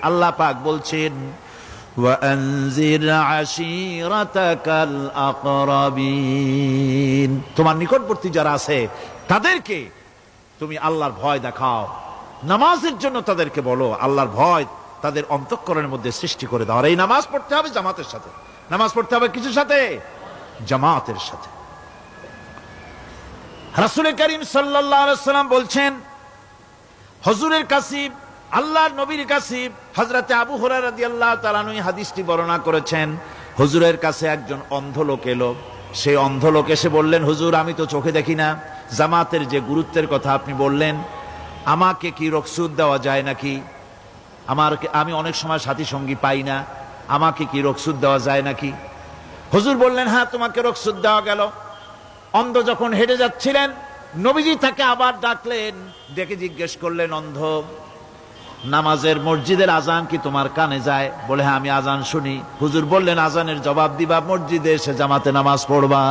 আল্লাহ পাক বলছেন ওয়ানজির আশীরাতাকাল আকরাবিন, তোমার নিকটবর্তী যারা আছে তাদেরকে তুমি আল্লাহর ভয় দেখাও। নামাজের জন্য তাদেরকে বলো আল্লাহর ভয় তাদের অন্তঃকরণের মধ্যে সৃষ্টি করে দাও। আর এই নামাজ পড়তে হবে জামাতের সাথে। নামাজ পড়তে হবে কিছুর সাথে? জামাতের সাথে। রাসূল করিম সাল্লাল্লাহু আলাইহি ওয়াসাল্লাম বলছেন, হুজুরের কাছে, আল্লাহর নবীর কাছে হযরতে আবু হুরায়রা রাদিয়াল্লাহু তাআলা আনহু হাদিসটি বর্ণনা করেছেন। হুজুরের কাছে একজন অন্ধ লোক এলো। সেই অন্ধ লোক এসে বললেন, হুজুর আমি তো চোখে দেখি না, জামাতের যে গুরুত্বের কথা আপনি বললেন, আমাকে কি রুখসত দেওয়া যায় নাকি? আমি অনেক সময় সাথী সঙ্গী পাই না, আমাকে কি রুখসত দেওয়া যায় নাকি? হুজুর বললেন, হ্যাঁ তোমাকে রুখসত দেওয়া গেল। অন্ধ যখন হেঁটে যাচ্ছিলেন, নবীজি তাকে আবার ডাকলেন, ডেকে জিজ্ঞেস করলেন, অন্ধ নামাজের মসজিদের আজান কি তোমার কানে যায়? বলে, হ্যাঁ আমি আজান শুনি। হুজুর বললেন, আজানের জবাব দিবা, মসজিদে এসে জামাতে নামাজ পড়বা।